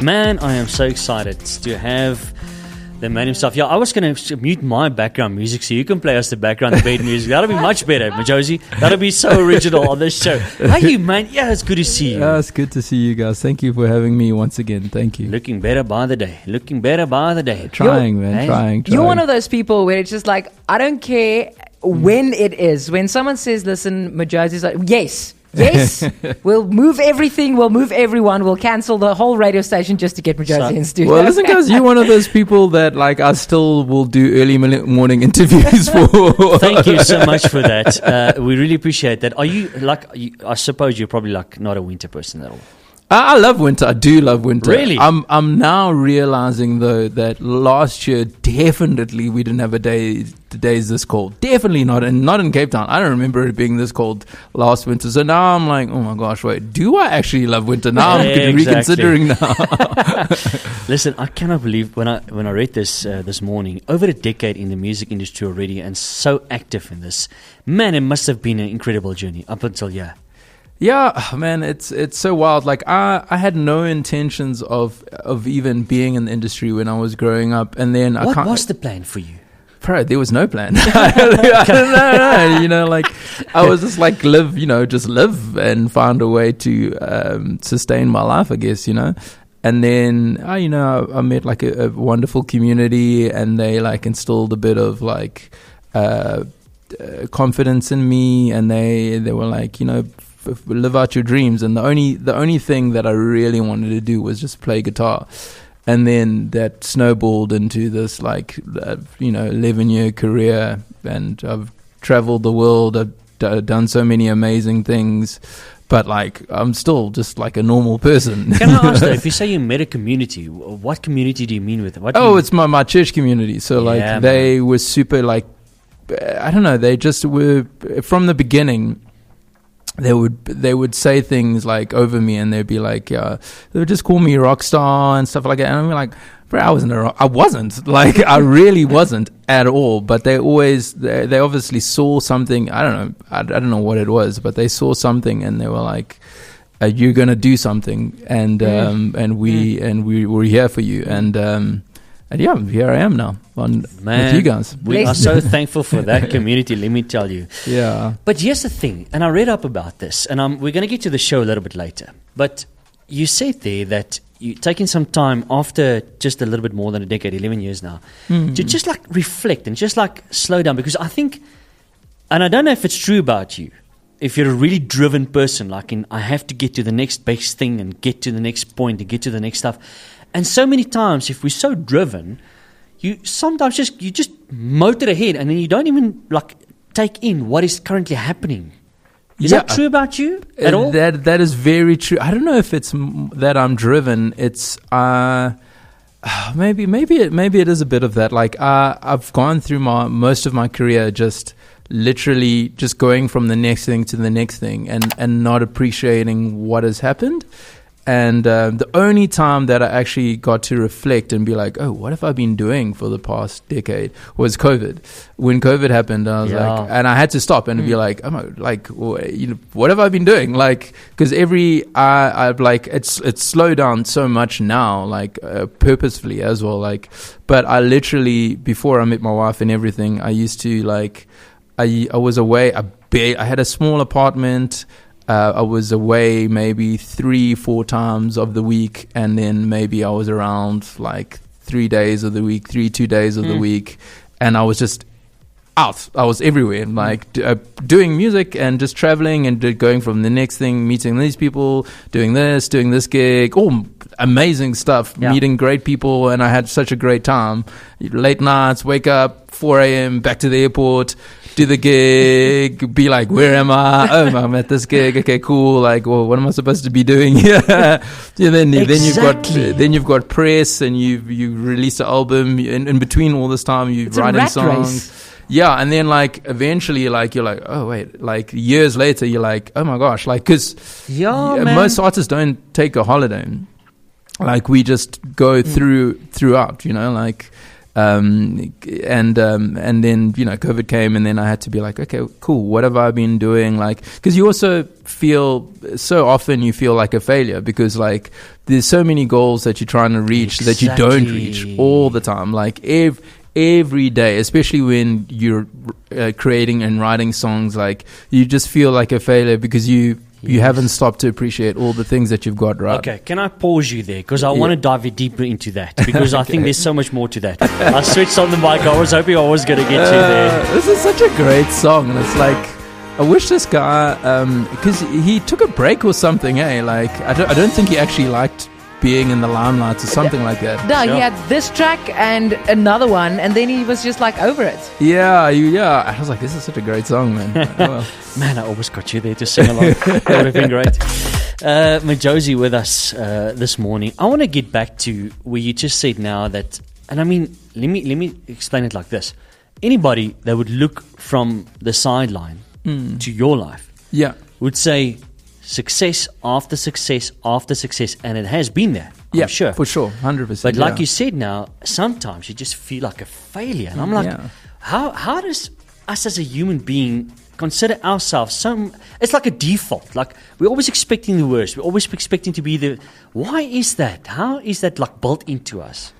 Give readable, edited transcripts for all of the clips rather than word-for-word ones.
Man, I am so excited to have the man himself. Yeah, I was going to mute my background music so you can play us the background bed music. That'll be much better, Majozi. That'll be so original on this show. How are you, man? Yeah, it's good to see you. Yeah, it's good to see you guys. Thank you for having me once again. Thank you. Looking better by the day. Looking better by the day. Trying. You're one of those people where it's just like, I don't care when it is. When someone says, listen, Majozi's like, yes, we'll move everything, we'll move everyone, we'll cancel the whole radio station just to get Majozi in studio. Well, listen, guys, you're one of those people that like I still will do early morning interviews for. Thank you so much for that. We really appreciate that. Are you I suppose you're probably like not a winter person at all. I love winter. I do love winter. Really? I'm now realizing though that last year definitely we didn't have the days this cold. Definitely not in Cape Town. I don't remember it being this cold last winter. So now I'm like, oh my gosh, wait, do I actually love winter now? I'm reconsidering now. Listen, I cannot believe when I read this this morning, over a decade in the music industry already and so active in this. Man, it must have been an incredible journey up until Yeah, man, it's so wild. Like I had no intentions of even being in the industry when I was growing up, and then what was the plan for you? Bro, there was no plan. I don't know. You know, like I was just like live and find a way to sustain my life, I guess. You know, and then I met like a wonderful community, and they like instilled a bit of like confidence in me, and they were like, live out your dreams. And the only thing that I really wanted to do was just play guitar, and then that snowballed into this 11-year career, and I've traveled the world. I've done so many amazing things, but like I'm still just like a normal person. Can I ask though, if you say you met a community, what community do you mean with it? It's my church community. So they were super like, I don't know, they just were from the beginning. They would say things like over me, and they'd be like, they would just call me rock star and stuff like that. And I'm like, bro, I wasn't like, I really wasn't at all. But they obviously saw something. I don't know what it was, but they saw something, and they were like, you're gonna do something, and we were here for you, and yeah, here I am now with you guys. We are so thankful for that community, let me tell you. Yeah. But here's the thing, and I read up about this, and we're going to get to the show a little bit later. But you said there that you're taking some time after just a little bit more than a decade, 11 years now, to just like reflect and just like slow down. Because I think, and I don't know if it's true about you, if you're a really driven person, like I have to get to the next best thing and get to the next point and get to the next stuff. And so many times, if we're so driven, you sometimes just motor ahead, and then you don't even like take in what is currently happening. Is that true about you at all? That is very true. I don't know if it's that I'm driven. It's maybe it is a bit of that. Like I've gone through most of my career just literally just going from the next thing to the next thing, and not appreciating what has happened. And the only time that I actually got to reflect and be like, oh, what have I been doing for the past decade was COVID. When COVID happened, I was like, and I had to stop and be like, what have I been doing? Like, because I've like, it's slowed down so much now, like purposefully as well. Like, but I literally, before I met my wife and everything, I used to like, I was away. I had a small apartment. I was away maybe 3-4 times of the week, and then maybe I was around like 2 days of the week, and I was just out. I was everywhere, like doing music and just traveling and going from the next thing, meeting these people, doing this gig, amazing stuff, meeting great people, and I had such a great time. Late nights, wake up, 4 a.m., back to the airport, do the gig, be like, where am I? Oh, I'm at this gig. Okay, cool. Like, well, what am I supposed to be doing here? Then you've got press, and you release an album. In between all this time, you're writing songs. Race. Yeah, and then like eventually, like you're like, oh wait, like years later, you're like, oh my gosh, like because most artists don't take a holiday. Like we just go throughout, like. and then COVID came, and then I had to be like, okay, cool, what have I been doing? Like, because you also feel so often you feel like a failure because like there's so many goals that you're trying to reach that you don't reach all the time. Like every day, especially when you're creating and writing songs, like you just feel like a failure because you haven't stopped to appreciate all the things that you've got right. Okay, can I pause you there? Because I want to dive deeper into that because I think there's so much more to that. I switched on the mic. I was hoping I was going to get you there. This is such a great song, and it's like, I wish this guy, because he took a break or something, Like, I don't think he actually liked being in the limelight or something like that. No, he had this track and another one, and then he was just like over it. Yeah. I was like, this is such a great song, man. Man, I almost got you there to sing along. That would have been great. Majozi with us this morning. I want to get back to where you just said now that, and I mean, let me explain it like this. Anybody that would look from the sideline to your life would say, success after success after success, and it has been there. I'm sure. For sure, 100%. But like you said now, sometimes you just feel like a failure. And I'm like, how does us as a human being consider ourselves it's like a default. Like we're always expecting the worst. We're always expecting to be why is that? How is that like built into us?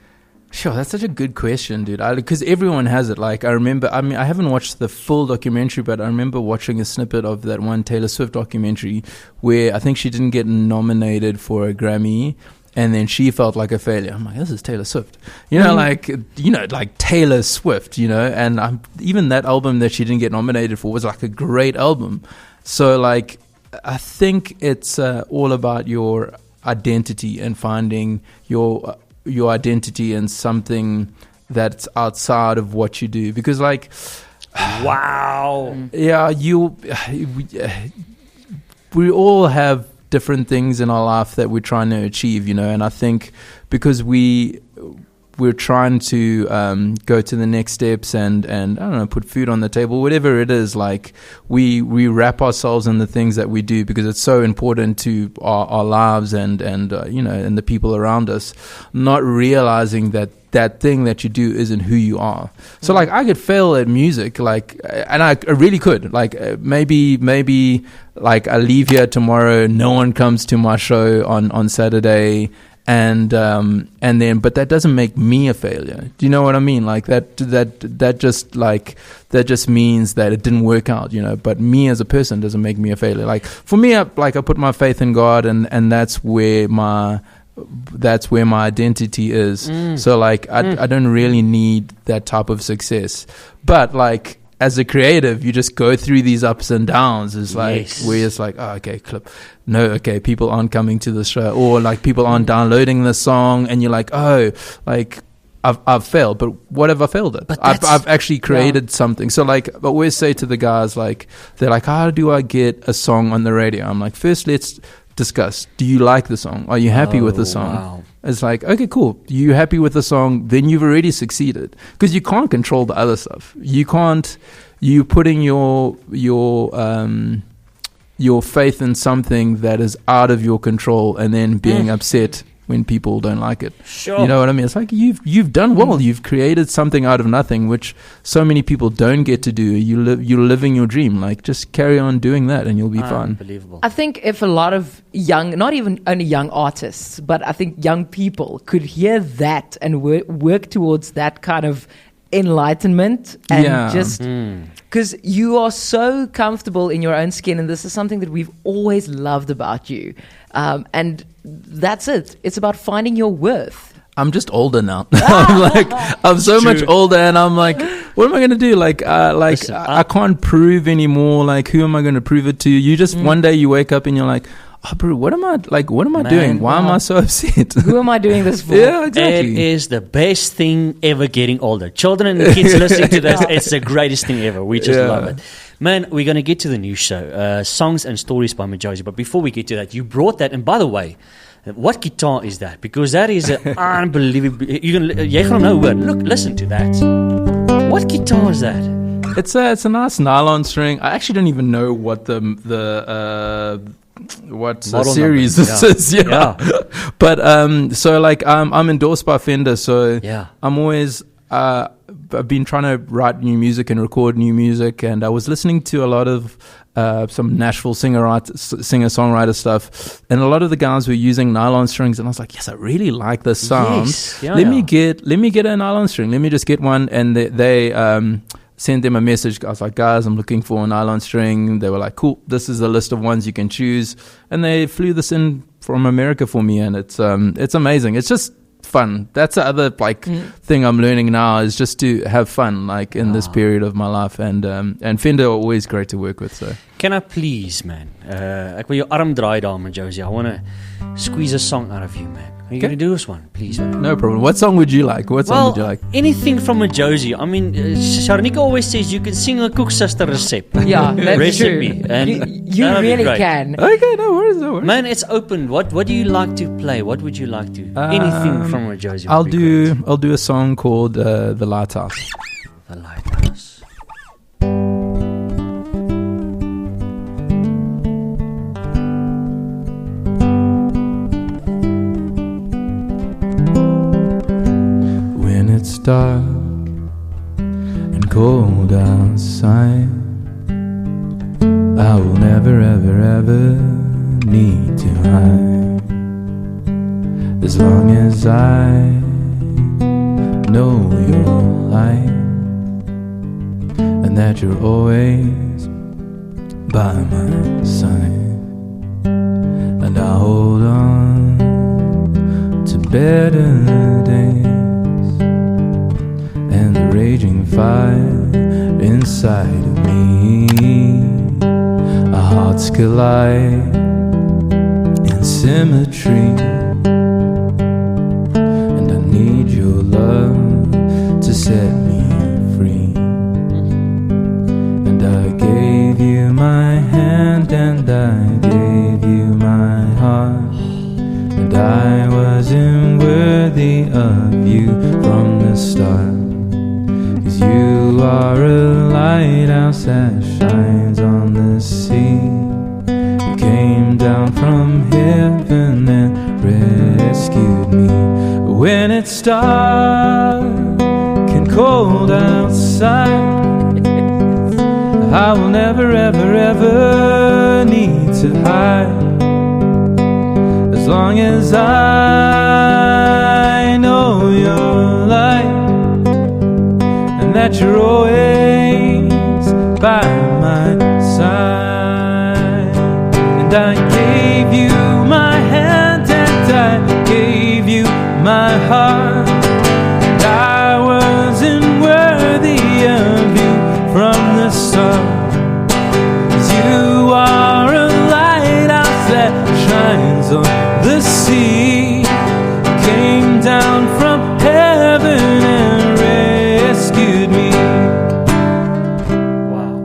Sure, that's such a good question, dude. Because everyone has it. Like, I remember, I haven't watched the full documentary, but I remember watching a snippet of that one Taylor Swift documentary where I think she didn't get nominated for a Grammy, and then she felt like a failure. I'm like, this is Taylor Swift. Like Taylor Swift, and even that album that she didn't get nominated for was like a great album. So, like, I think it's all about your identity and finding your identity in something that's outside of what you do, because like we all have different things in our life that we're trying to achieve, and I think because we're trying to go to the next steps and I don't know, put food on the table, whatever it is, like we wrap ourselves in the things that we do because it's so important to our lives and the people around us, not realizing that thing that you do isn't who you are. So like I could fail at music, like, and I really could, like maybe like I leave here tomorrow, no one comes to my show on Saturday, and then, but that doesn't make me a failure. Do you know what I mean? Like that just means that it didn't work out, but me as a person doesn't make me a failure. Like for me, I put my faith in God, and that's where my identity is. So like I don't really need that type of success, but like as a creative, you just go through these ups and downs. It's like where it's like, oh, okay, people aren't coming to the show, or like people aren't downloading the song, and you're like, oh, like I've failed, but what have I failed at? I've actually created something. So like I always say to the guys, like they're like, how do I get a song on the radio? I'm like, first let's discuss. Do you like the song? Are you happy with the song? Wow. It's like, okay, cool. You're happy with the song, then you've already succeeded, because you can't control the other stuff. You putting your faith in something that is out of your control, and then being upset when people don't like it. Sure. You know what I mean? It's like you've done well. You've created something out of nothing, which so many people don't get to do. You're living your dream. Like, just carry on doing that, and you'll be fine. Unbelievable. I think if a lot of young, not even only young artists, but I think young people could hear that and work towards that kind of enlightenment, and just because you are so comfortable in your own skin, and this is something that we've always loved about you, and that's it. It's about finding your worth. I'm just older now. I'm so much older, and I'm like, what am I going to do? Listen, I can't prove anymore. Like, who am I going to prove it to? You just one day you wake up and you're like, oh, bro, what am I doing? Why am I so upset? Who am I doing this for? Yeah, exactly. It is the best thing ever, getting older. Children and kids listening to this, it's the greatest thing ever. We just love it. Man, we're going to get to the new show, Songs and Stories by Majozi. But before we get to that, you brought that. And by the way, what guitar is that? Because that is an unbelievable... Jy gaan nou hoor. Look, listen to that. What guitar is that? It's a nice nylon string. I actually don't even know what the series this is. Yeah. But so like I'm endorsed by Fender, so I'm always I've been trying to write new music and record new music, and I was listening to a lot of some Nashville singer-songwriter stuff, and a lot of the guys were using nylon strings, and I was like, yes, I really like this sound. Yes. Let me get a nylon string. Let me just get one, and they sent them a message. I was like, guys, I'm looking for a nylon string. They were like, cool, this is a list of ones you can choose, and they flew this in from America for me, and it's amazing. It's just fun. That's the other thing I'm learning now, is just to have fun in this period of my life, and Fender are always great to work with. So Can I please, man? Ek wil jou arm draai daar, Majozi. I want to squeeze a song out of you, man. Are you going to do us one, please, man? no problem. What song would you like? What song would you like? Anything from Majozi. I mean, Charonike always says you can sing a koeksister recept. Yeah, that's Recipe. true. And You that'd be really great. can. Okay, no worries. Man, it's open. What do you like to play? What would you like to? Anything from Majozi. I'll do a song called The Lighthouse. The Lighthouse. When it's dark and cold outside, I will never, ever, ever need to hide. As long as I know you're light, and that you're always by my side, and I hold on to better days, and the raging fire inside of me. Our hearts collide in symmetry, and I need your love to set me free. And I gave you my hand, and I gave you my heart, and I wasn't worthy of you from the start. 'Cause you are a lighthouse that shines on the sea. You came down from heaven and rescued me. When it's dark and cold outside, I will never, ever, ever need to hide. As long as I know you're light, and that you're always by my side. And I gave you my hand, and I gave you my heart, and I wasn't worthy of you from the start. 'Cause you are a lighthouse that shines on the sea. You came down from heaven and rescued me. Wow.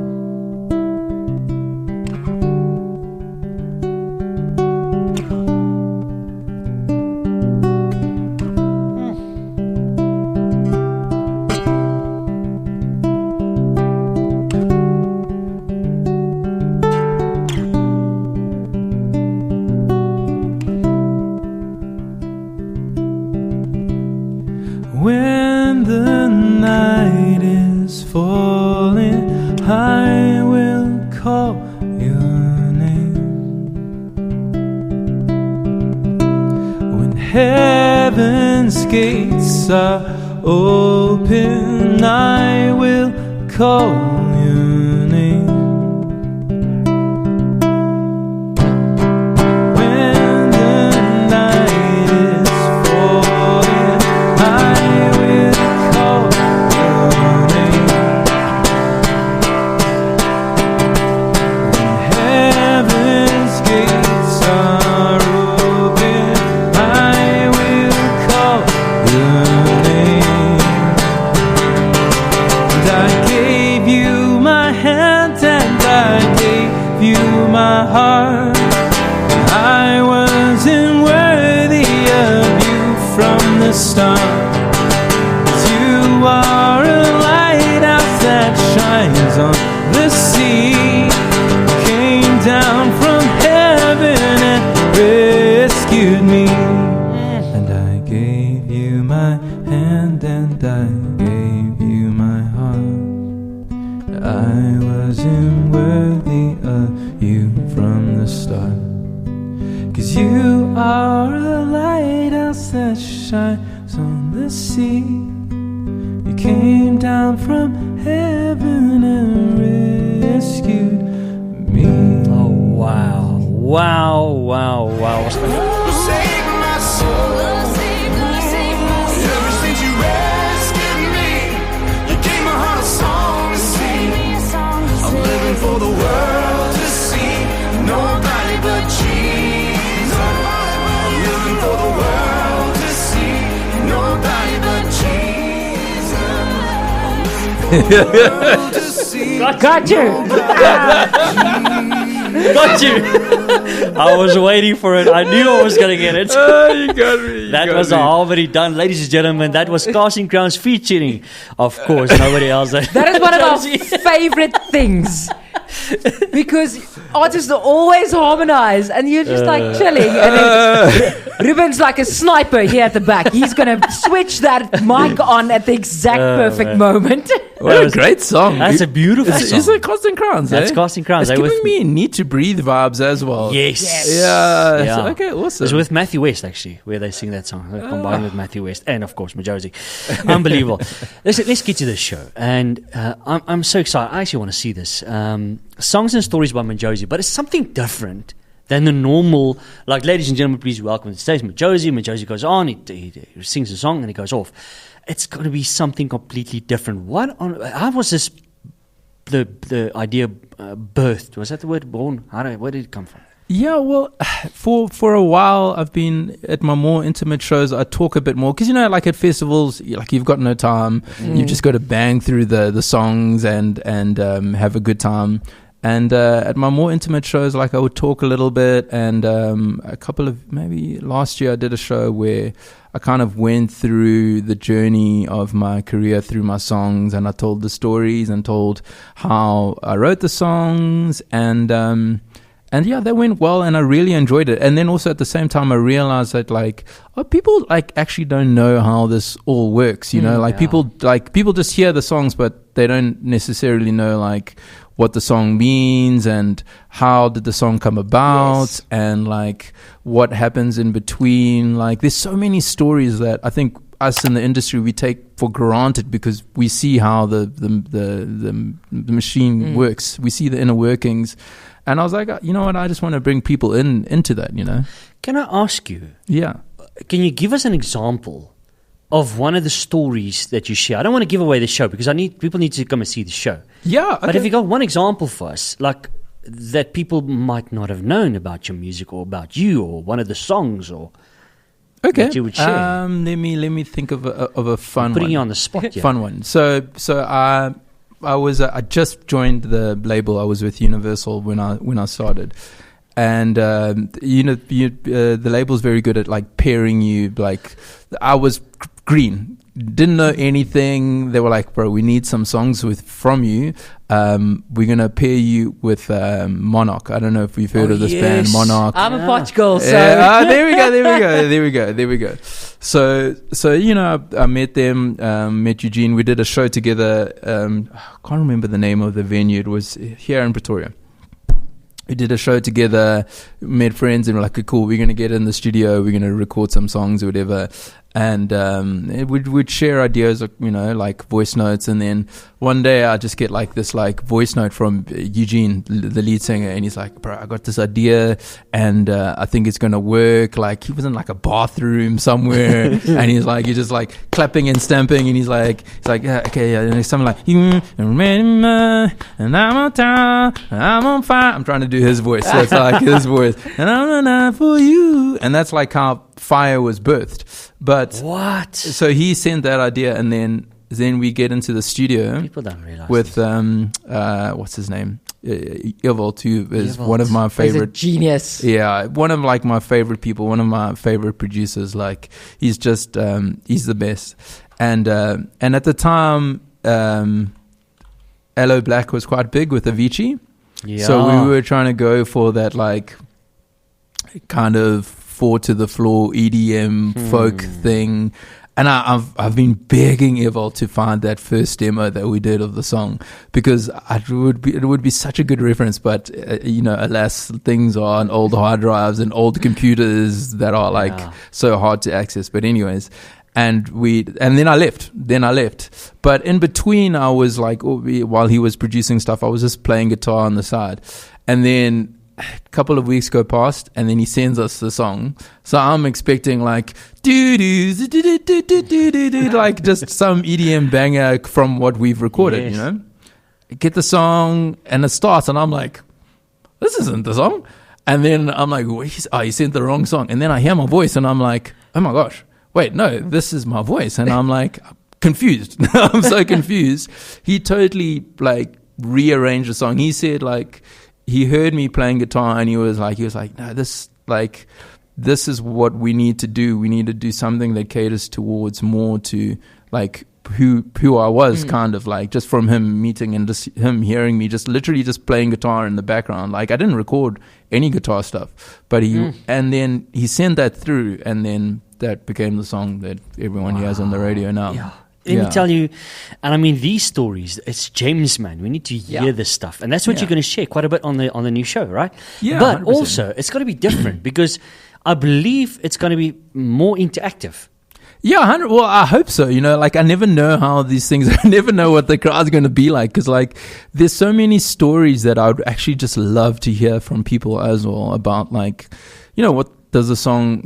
When the night is falling, I will call your name. When heaven's gates are open, I will call your name. When the night is falling, I will call your name. When heaven's gates are open, I will call your name. And I gave you my hand, and I gave you my heart. I wasn't worthy of you from the start. 'Cause you are a lighthouse that shines on the sea. You came down from heaven and rescued me. And I gave you my hand, and I gave star. 'Cause you are a lighthouse that shines on the sea. You came down from heaven and rescued me. Oh, wow. Wow, wow, wow. Save my soul. Ever since you rescued me, you gave my heart a song to sing. I'm living for the world to see. Nobody but Jesus. I'm living for the world to see. Nobody but Jesus. I'm living for the world to see. Got you. Got you. I was waiting for it. I knew I was going to get it. You got me. That was already done, ladies and gentlemen. That was Casting Crowns featuring, of course, nobody else. That is one of our favorite things. Because artists are always harmonize and you're just like chilling. And then Ruben's like a sniper here at the back. He's going to switch that mic on at the exact perfect moment. What a great song. That's a beautiful song. Is it Casting Crowns? That's Casting Crowns. It's giving me Need to Breathe vibes as well. Yes. Yeah. Yeah. Okay, awesome. It's with Matthew West, actually, where they sing that song. Combined with Matthew West and, of course, Majozi. Unbelievable. Let's get to the show. And I'm so excited. I actually want to see this. Songs and Stories by Majozi, but it's something different than the normal, like, ladies and gentlemen, please welcome to the stage Majozi. Majozi goes on, he sings a song and he goes off. It's going to be something completely different. How was this, the idea birthed? Was that the word born? Where did it come from? Yeah, well, for a while, I've been at my more intimate shows. I talk a bit more because, like at festivals, you've got no time. You've just got to bang through the songs and have a good time. And at my more intimate shows, I would talk a little bit. And maybe last year, I did a show where I kind of went through the journey of my career through my songs, and I told the stories and told how I wrote the songs, and yeah, that went well, and I really enjoyed it. And then also at the same time, I realized that people actually don't know how this all works. People just hear the songs, but they don't necessarily know what the song means and how did the song come about, and what happens in between. There's so many stories that I think us in the industry we take for granted because we see how the machine works. We see the inner workings. And I was like, you know what? I just want to bring people into that, Can I ask you? Yeah. Can you give us an example of one of the stories that you share? I don't want to give away the show because people need to come and see the show. Yeah. Okay. But have you got one example for us, that people might not have known about your music or about you or one of the songs or that you would share? Let me think of a fun one. Putting you on the spot, yeah. Fun one. So I just joined the label. I was with Universal when I started, and the label's very good at pairing you. I was green, didn't know anything. They were like, "Bro, we need some songs from you. We're gonna pair you with Monarch." I don't know if we've heard of this band, Monarch. I'm a Portugal, so there we go. So I met them, met Eugene. We did a show together. I can't remember the name of the venue. It was here in Pretoria. We did a show together, made friends, and we're like, cool, we're going to get in the studio, we're going to record some songs or whatever. And we'd share ideas, voice notes. And then one day I just get this voice note from Eugene, the lead singer, and he's like, "Bro, I got this idea, and I think it's gonna work." He was in a bathroom somewhere, and he's just clapping and stamping, and he's like, yeah, okay, yeah, and it's something and I'm on town, I'm on fire. I'm trying to do his voice, so it's his voice, and I'm not for you, and that's how Fire was birthed. But what? So he sent that idea, and then we get into the studio. People don't realize with what's his name? Evolt, who is one of my favorite. He's a genius. Yeah, one of my favorite people, one of my favorite producers. He's just he's the best. And at the time, Aloe Black was quite big with Avicii. Yeah. So we were trying to go for that kind of four to the floor EDM folk thing. And I've been begging Evol to find that first demo that we did of the song, because it would be such a good reference. But alas, things are on old hard drives and old computers that are like so hard to access. But anyways, and then I left. But in between, I was like, while he was producing stuff, I was just playing guitar on the side, and then a couple of weeks go past, and then he sends us the song. So I'm expecting like like just some EDM banger from what we've recorded. Yes. Get the song, and it starts, and I'm like, this isn't the song. And then I'm like, he sent the wrong song. And then I hear my voice, and I'm like, oh my gosh, wait, no, this is my voice. And I'm like confused. I'm so confused. He totally like rearranged the song. He said like, he heard me playing guitar, and he was like, no, this is what we need to do. We need to do something that caters towards more to like who I was, kind of like, just from him meeting and just him hearing me just literally just playing guitar in the background. Like I didn't record any guitar stuff, but and then he sent that through, and then that became the song that everyone hears on the radio now. Yeah. Let me tell you, and I mean, these stories, it's gems, man. We need to hear this stuff. And that's what you're going to share quite a bit on the new show, right? Yeah, but 100%. also, it's got to be different, because I believe it's going to be more interactive. Yeah, well, I hope so. Like I never know how these things, I never know what the crowd's going to be like, because like there's so many stories that I would actually just love to hear from people as well about, like, what does a song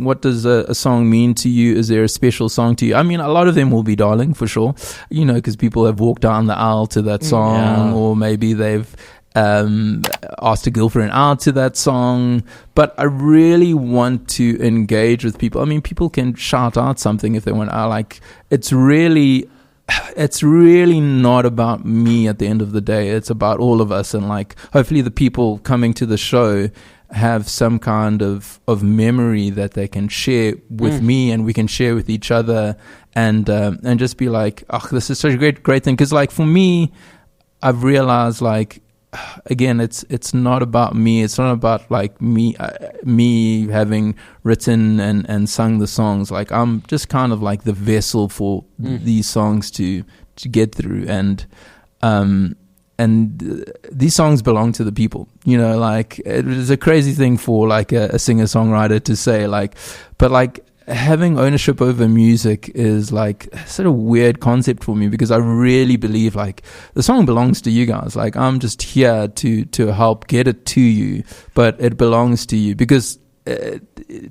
mean to you? Is there a special song to you? I mean, a lot of them will be Darling for sure, because people have walked down the aisle to that song, or maybe they've asked a girlfriend out to that song. But I really want to engage with people. I mean, people can shout out something if they want. It's really not about me at the end of the day. It's about all of us, and like hopefully the people coming to the show have some kind of memory that they can share with me, and we can share with each other, and just be like, oh, this is such a great thing. Because like for me, I've realized, like, again, it's not about me. It's not about like me having written and sung the songs. Like I'm just kind of like the vessel for these songs to get through, and these songs belong to the people. Like it is a crazy thing for like a singer-songwriter to say, like, but like having ownership over music is like sort of weird concept for me, because I really believe like the song belongs to you guys. Like I'm just here to help get it to you, but it belongs to you, because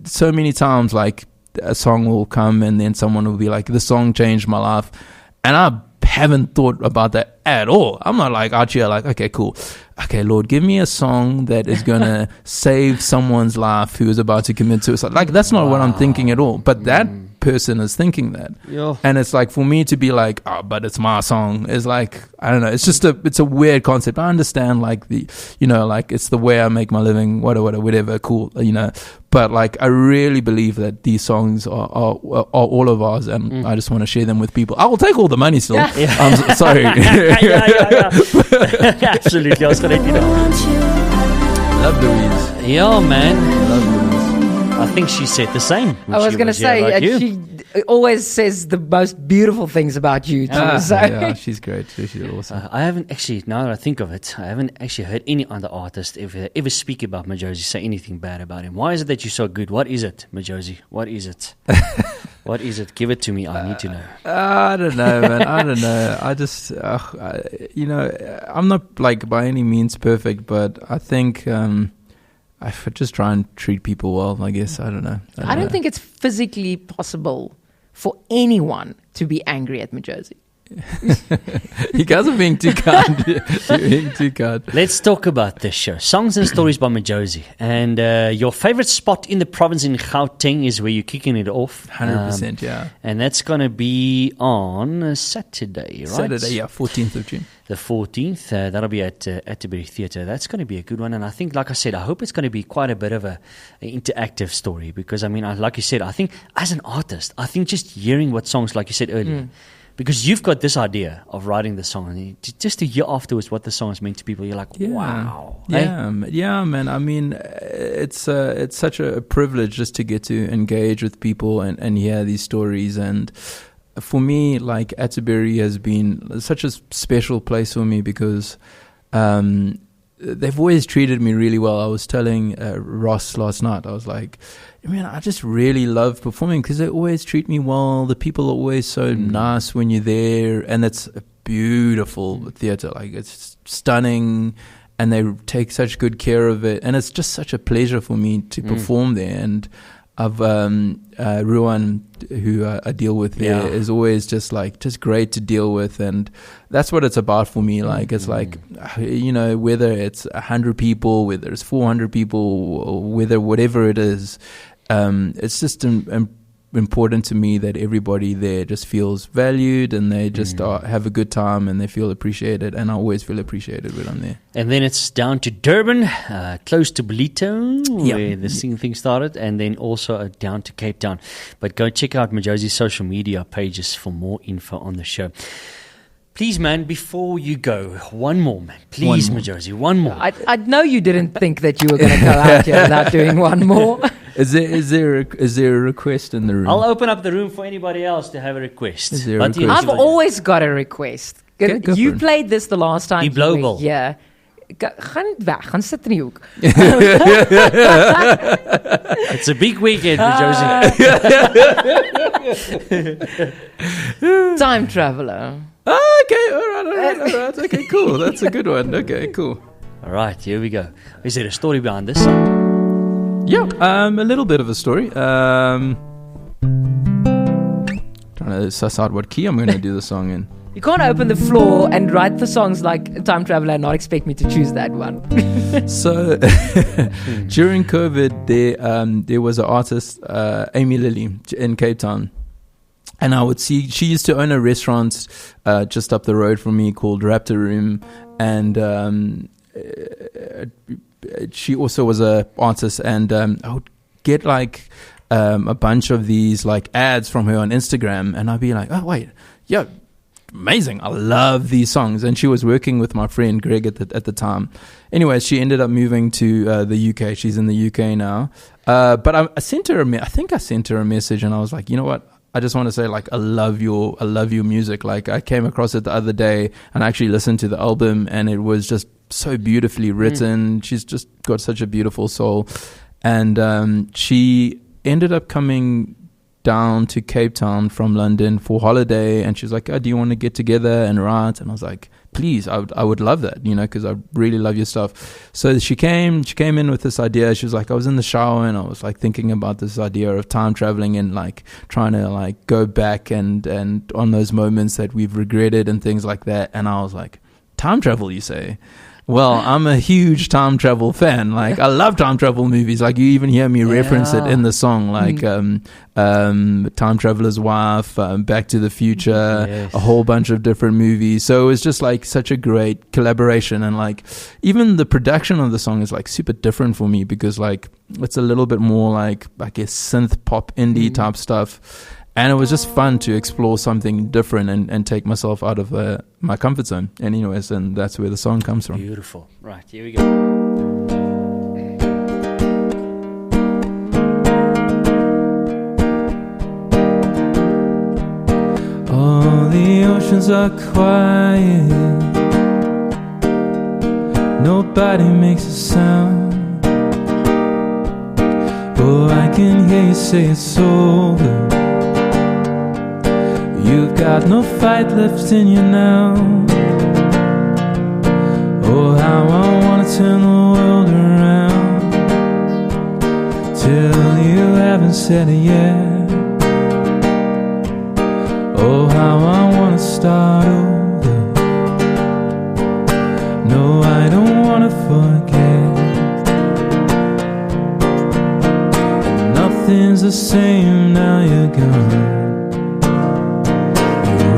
so many times like a song will come and then someone will be like, the song changed my life, and I haven't thought about that at all. I'm not like out here like, okay, cool. Okay, Lord, give me a song that is going to save someone's life who is about to commit suicide. Like, that's not what I'm thinking at all. But that person is thinking that. Yeah. And it's like, for me to be like, oh, but it's my song, is like, I don't know. It's just it's a weird concept. I understand like like it's the way I make my living, whatever, cool, But like, I really believe that these songs are all of ours, and I just want to share them with people. I will take all the money still. Yeah. I'm sorry. yeah. Absolutely. I was going to let you know. Love Louise. Yeah, man. Love Louise. I think she said the same. I was going to say, like you. she always says the most beautiful things about you, too. Yeah, she's great too. She's awesome. I haven't actually, now that I think of it, I haven't actually heard any other artist ever speak about Majozi, say anything bad about him. Why is it that you're so good? What is it, Majozi? What is it? What is it? Give it to me. I need to know. I don't know, man. I don't know. I just, I'm not like by any means perfect, but I think I just try and treat people well, I guess. I don't know. I don't think it's physically possible for anyone to be angry at Majozi. You guys are being too kind. You're being too kind. Let's talk about this show. Songs and Stories by Majozi. And your favorite spot in the province in Gauteng is where you're kicking it off. 100%, yeah. And that's going to be on Saturday, right? Saturday, yeah, 14th of June. The 14th. That'll be at Atterbury Theatre. That's going to be a good one. And I think, like I said, I hope it's going to be quite a bit of an interactive story. Because, I mean, like you said, I think as an artist, I think just hearing what songs, like you said earlier, because you've got this idea of writing the song, and just to hear afterwards what the song has meant to people, you're like, wow. Yeah, man. I mean, it's such a privilege just to get to engage with people and hear these stories. And for me, like, Atterbury has been such a special place for me because they've always treated me really well. I was telling Ross last night, I was like, man, I just really love performing because they always treat me well. The people are always so nice when you're there, and it's a beautiful theatre. Like, it's stunning, and they take such good care of it, and it's just such a pleasure for me to perform there. And I've Ruan, who I deal with there, is always just great to deal with, and that's what it's about for me. Like, it's like, you know, whether it's 100 people, whether it's 400 people, or whatever it is, it's just important to me that everybody there just feels valued, and they just have a good time, and they feel appreciated, and I always feel appreciated when I'm there. And then it's down to Durban, close to Ballito, where the singing thing started, and then also down to Cape Town. But go check out Majozi's social media pages for more info on the show. Please, man, before you go, one more, man. Please, Majozi, one more. I know you didn't think that you were going to go out here without doing one more. Is there a request in the room? I'll open up the room for anybody else to have a request. Is there a request? I've always got a request. Okay, go You for it. played this the last time. Die Blowball. Yeah. Gaan weg, gaan sit in die hoek. It's a big weekend, Majozi. Time Traveler. Okay, all right. Okay, cool. That's a good one. Okay, cool. All right, here we go. Is there a story behind this song? Yeah, a little bit of a story. Trying to suss out what key I'm going to do the song in. You can't open the floor and write the songs like Time Traveler and not expect me to choose that one. So, during COVID, there was an artist, Amy Lilly, in Cape Town. And I would see, she used to own a restaurant just up the road from me called Raptor Room. And she also was an artist. And I would get like a bunch of these like ads from her on Instagram. And I'd be like, oh, wait, yeah, amazing. I love these songs. And she was working with my friend Greg at the time. Anyway, she ended up moving to the UK. She's in the UK now. But I sent her I think I sent her a message, and I was like, you know what? I just want to say, like, I love your music. Like, I came across it the other day and I actually listened to the album, and it was just so beautifully written. She's just got such a beautiful soul. And she ended up coming down to Cape Town from London for holiday, and she's like, oh, do you want to get together and write? And I was like, please, I would love that, you know, because I really love your stuff. So she came in with this idea. She was like, I was in the shower and I was like thinking about this idea of time traveling and like trying to like go back and on those moments that we've regretted and things like that. And I was like, time travel, you say? Well, I'm a huge time travel fan. Like, I love time travel movies. Like, you even hear me reference it in the song, like Time Traveler's Wife, Back to the Future, a whole bunch of different movies. So it was just like such a great collaboration. And like, even the production of the song is like super different for me, because like it's a little bit more like, I guess, synth pop indie type stuff. And it was just fun to explore something different and take myself out of my comfort zone. And anyways, and that's where the song comes from. Beautiful. Right, here we go. All the oceans are quiet. Nobody makes a sound. Oh, I can hear you say it's over. You've got no fight left in you now. Oh, how I want to turn the world around till you haven't said it yet. Oh, how I want to start over. No, I don't want to forget. And nothing's the same now you're gone.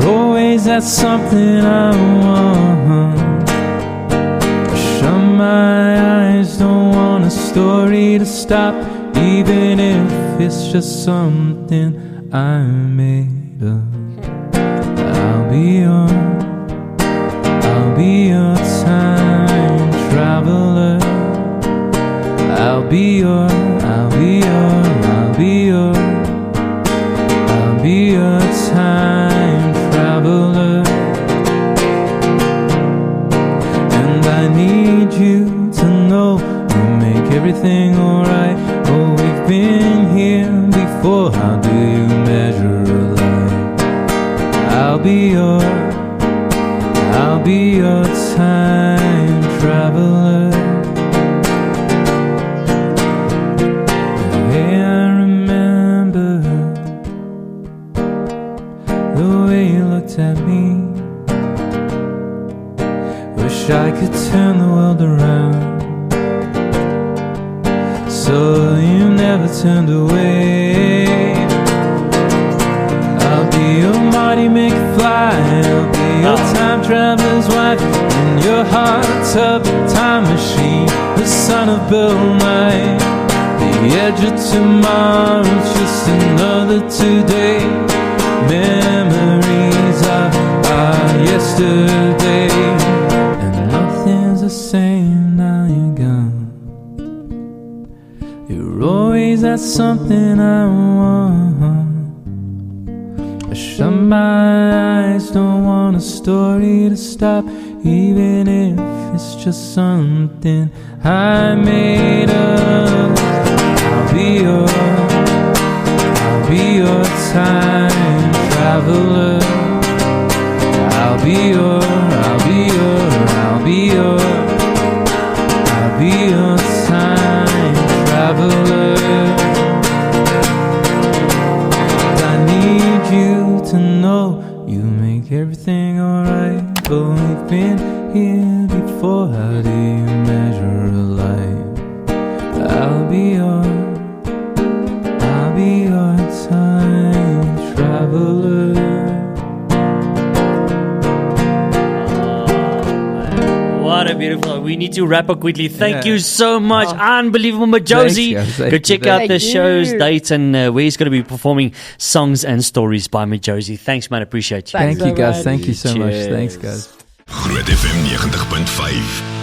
Always that's something I want. Shut my eyes, don't want a story to stop, even if it's just something I made up. I I'll be your time traveler. I'll be your time traveler. And I need you to know you make everything alright. Oh, we've been here before, how do you measure a life? I'll be your time traveler. Hey, I remember the way you looked at me. Wish I could turn the world around, so you never turned away. I'll be your mighty McFly. I'll be your time traveler's wife, and your heart tub time machine, the son of Bill Nye. The edge of tomorrow's just another today. Memories of our yesterday, and nothing's the same now you're gone. You're always at something I want. I shut my eyes, don't want a story to stop, even if it's just something I made up. I'll be your time traveler. I'll be your time traveler. I need you to know you make everything alright. But we've been here before, how do you measure a life? I'll be your time traveler. What a beautiful. We need to wrap up quickly. Thank you so much. Unbelievable, Majozi. Go check out the shows, dates, and where he's going to be performing songs and stories by Majozi. Thanks, man. Appreciate you. Thank you, guys. Thank you so much. Thanks, guys. Groot FM 90.5